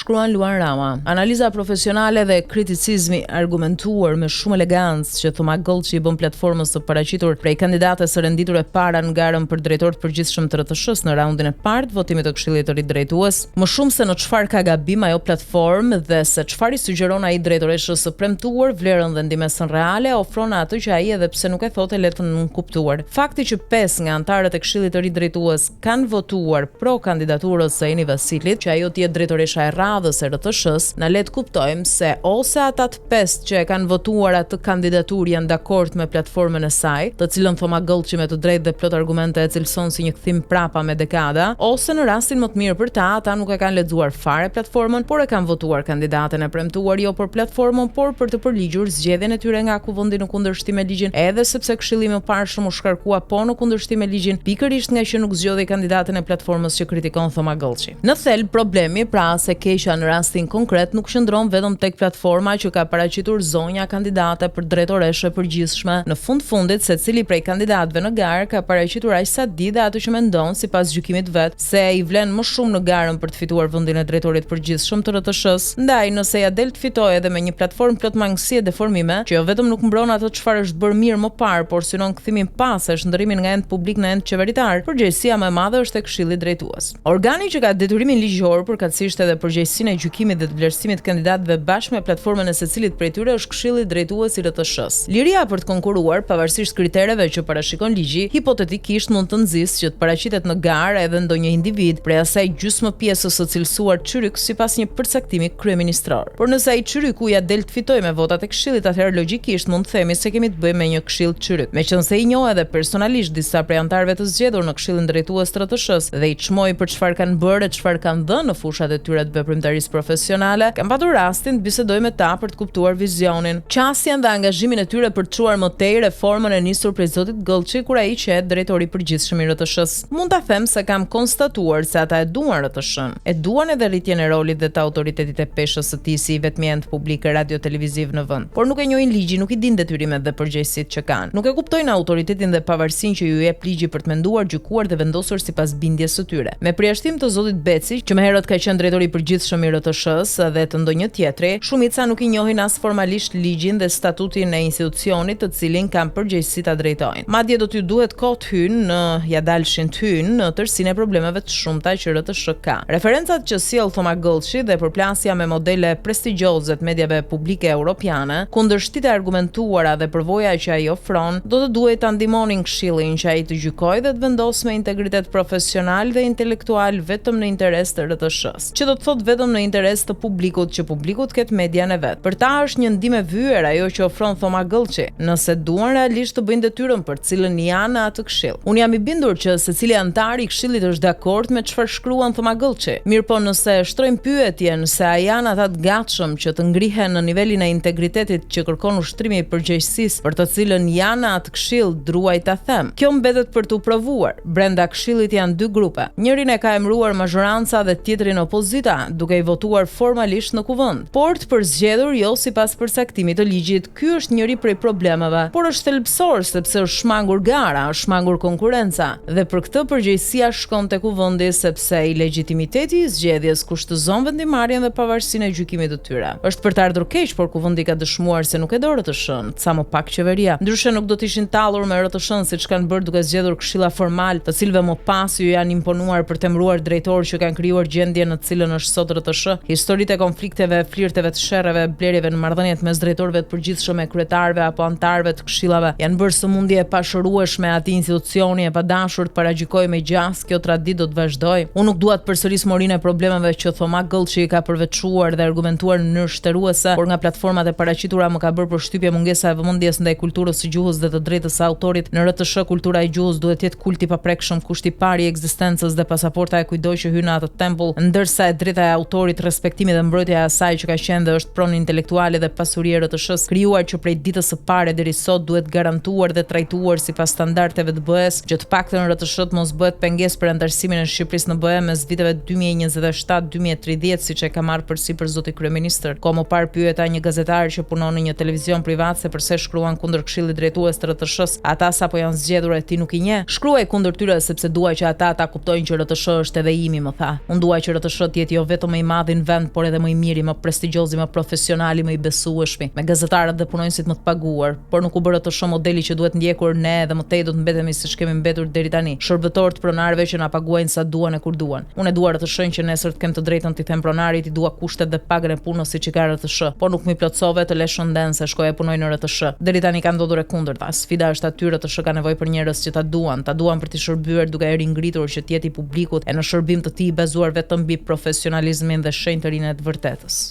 shkruan Luan Rama. Analiza profesionale dhe kriticizmi argumentuar me shumë elegancë që Thoma Gollçi bën platformës së paraqitur prej kandidates së renditur e para në garën për drejtor të përgjithshëm të RTS-s në raundin e parë të votimit të Këshillit të Ri Drejtues, më shumë se në çfarë ka gabim ajo platformë dhe se çfarë i sugjeron ai drejtoreshës së premtuar, vlerën dhe ndihmën reale ofron atë që ai edhe pse nuk e thotë le të nënkuptuar. Fakti që 5 nga anëtarët e Këshillit të Ri Drejtues kanë votuar pro kandidaturës së Eni Vasilit, që ajo të jetë drejtoresha e radhës e RTS-s, na le të kuptojmë se ose ata të 5 që e kanë votuar atë kandidaturë janë dakord me platformën e saj, të cilën Thoma Gollçi me të drejtë dhe plot argumente e cilëson si një kthim prapa me dekada, ose në rastin më të mirë për ta, ata nuk e kanë lexuar fare platformën, por e kanë votuar kandidaten e premtuar jo për platformën, por për të përligjur zgjedhjen e tyre nga kuvendi në kundërshtim me ligjin, edhe sepse Këshilli më parëshëm u shkarkua po në kundërshtim me ligjin, pikërisht nga që nuk zgjodhi kandidaten e platformës që kritikon Thoma Gollçi. Në thelb problemi pra se keqja në rastin konkret nuk qëndron vetëm tek platforma që ka paraqitur zonja kandidate për drejtoreshe përgjithshme. Në fundit secili prej kandidatëve në garë ka paraqitur aq sa di dhe atë që mendon sipas gjykimit vet se i vlen më shumë në garën për të fituar vendin e drejtorit përgjithshëm të RTS-s. Ndaj nëse ja del të fitojë edhe me një platformë plot mangësi e deformime, që jo vetëm nuk mbron ato çfarë është bërë mirë më parë, por synon kthimin pas e shndërrimin nga ent publik në ent qeveritar, përgjegjësia më e madhe është e Këshillit Drejtues. Organi që ka detyrimin ligjor përkatësisht edhe përgjegjësinë e gjykimit dhe të vlerësimit të kandidatëve bashkë me platformën e secilit prej tyre është Këshilli Drejtues i RTS-s. Liria për të konkuruar, pavarësisht kritereve që parashikon ligji, hipotetikisht mund të nxjisë që të paraqitet në garë edhe ndonjë individ prej asaj gjysmë pjesës së cilësuar çyryk sipas një përcaktimi kryeministror. Por nëse ai çyryku ja del të fitojë me votat e Këshillit, atëherë logjikisht mund të themi se kemi të bëjmë me një këshill çyryk. Meqense i njoh edhe personalisht disa prej anëtarëve të zgjedhur në Këshillin Drejtues të RTS-s dhe i çmoi për çfarë kanë bërë e çfarë kanë dhënë në fushat e tyre të veprimtarisë profesionale, kam patur rastin të bisedoj me ta për të kuptuar vizionin, qasjen dhe angazhimin e tyre për të çuar më tej reformën e nisur prej zotit Gollçi kur ai qet drejtori i përgjithshëm i RTS-s. Mund ta them se kam konstatuar se ata e duan RTS-n, e duan edhe rritjen e rolit dhe të autoritetit e peshës së tij si vetmi ent publik radio televiziv në vend. Por nuk e njohin ligjin, nuk i din detyrimet dhe përgjegjësitë që kanë. Nuk e kuptojnë autoritetin dhe pavarësinë që ju jep ligji për të menduar, gjykuar dhe vendosur sipas bindjes së tyre. Me përjashtim të zotit Beci, që më herët ka qenë drejtori i përgjithshëm i RTS-s dhe të ndonjë tjetri, shumica nuk i njohin as formalisht ligjin dhe statutin e institucionit të cilin kanë përgjegjësi ta drejtojnë. Madje do t'ju duhet kohë të hynë, ja dalshin të hynë në tërsinë e problemeve të shumta që RTS ka. Referencat që sjell Thoma Gollçi dhe përplasja me modele prestigjioze të mediave publike europiane, kundërshtit e argumentuara dhe përvoja që ai ofron, do të duhet ta ndihmonin Këshillin që ai të gjykojë dhe të vendosë me integritet profesional dhe intelektual vetëm në interes të RTS-s, që do të thotë vetëm në interes të publikut, që publiku të ketë median e vet. Për ta është një ndihmë e vyer ajo që ofron Thoma Gollçi, nëse duan realisht të bëjnë detyrën për cilën janë në atë këshill. Unë jam i bindur që secili antar i Këshillit është dakord me çfarë shkruan Thoma Gollçi. Mirpo nëse shtrojmë pyetjen se a janë ata të gatshëm që të ngrihen në nivelin e integritetit që kërkon ushtrimi i përgjegjësisë për të cilën janë në atë këshill, druaj ta them. Kjo mbetet për të provuar. Brenda Këshillit janë dy grupe. Njërin e ka emëruar mazhoranca dhe tjetrin opozita, duke i votuar formalisht në kuvend. Por të përzgjedhur jo sipas përcaktimit të ligjit. Ky është njëri prej problemeve, por është thelbësor sepse është shmangur gara, është shmangur konkurenca dhe për këtë përgjegjësia shkon te kuvendi sepse i legitimiteti i zgjedhjes kushtozon vendimarrjen dhe pavarësinë e gjykimit të tyre. Është për të ardhur keq, por kuvendi ka dëshmuar se nuk e do RTS-n, sa më pak qeveria. Ndryshe nuk do të ishin tallur me RTS-n siç kanë bërë duke zgjedhur këshilla formal, të cilëve më pas ju janë imponuar për të emëruar drejtorë që kanë krijuar gjendjen në të cilën është sot RTS. Historitë e konflikteve, flirteve të sherreve, blerjeve në marrëdhëniet mes drejtorëve të përgjithshëm e kryetarëve apo antarëve të këshillave janë bërë sëmundje e pashërueshme atij institucioni e padashur të paragjykojë me gjas. Kjo traditë do të vazhdojë. Unë nuk dua të përsëris morinë e problemeve që Thoma Gollçi ka përveçuar dhe argumentuar në mënyrë shtëruese, por nga platformat e paraqitura më ka bërë përshtypje mungesa e vëmendjes ndaj kulturës së gjuhës dhe të drejtës së autorit. Në RTS kultura e gjuhës duhet të jetë kulti pa prekshëm, kushti i parë i ekzistencës dhe pasaporta e kujdoj që hyn në atë tempull, ndërsa e drejta e autorit, respektimi dhe mbrojtja e asaj që ka qenë dhe është pronë intelektuale dhe pasuri e RTS-s, krijuar që prej ditës së parë deri sot duhet garantuar dhe trajtuar sipas standardeve të BE-s, që të paktën RTS mos bëhet pengesë për antarësimin e Shqipërisë në BE mes viteve 2027-2030, siç e ka marrë përsipër zoti kryeministër. Ko më parë pyeta një gazetar që punon në një televizion privat se pse shkruan kundër Këshillit Drejtues të RTS-s, ata sapo janë zgjedhur e ti nuk i njeh. Shkruaj kundër tyre sepse dua që ata ta kuptojnë që RTS është edhe imi, më tha. Unë dua që RTS të jetë jo vetëm më i madh në vend, por edhe më i miri, më prestigjiozi, më profesionali, më i besueshmi, me gazetarët dhe punonjësit më të paguar, por nuk u bërë të shumë modeli që duhet ndjekur ne dhe më tej do të mbetemi siç kemi mbetur deri tani, shërbëtor të pronarëve që na paguajnë sa duan e kur duan. Unë e dua RTS-n që nesër të kem të drejtën t'i them pronarit, i dua kushtet dhe pagën e punës siç i ka RTS, por nuk më plotsove të lesh shënden se shkoj e punoj në RTS. Deri tani ka ndodhur e kundërta. Sfida është aty RTS ka nevojë për njerëz që ta duan për të shërbyer duke e ringritur që të jetë i publikut e në shërbim të tij i bazuar vetëm mbi profesionalizmin dhe shenjtërinë e të vërtetës.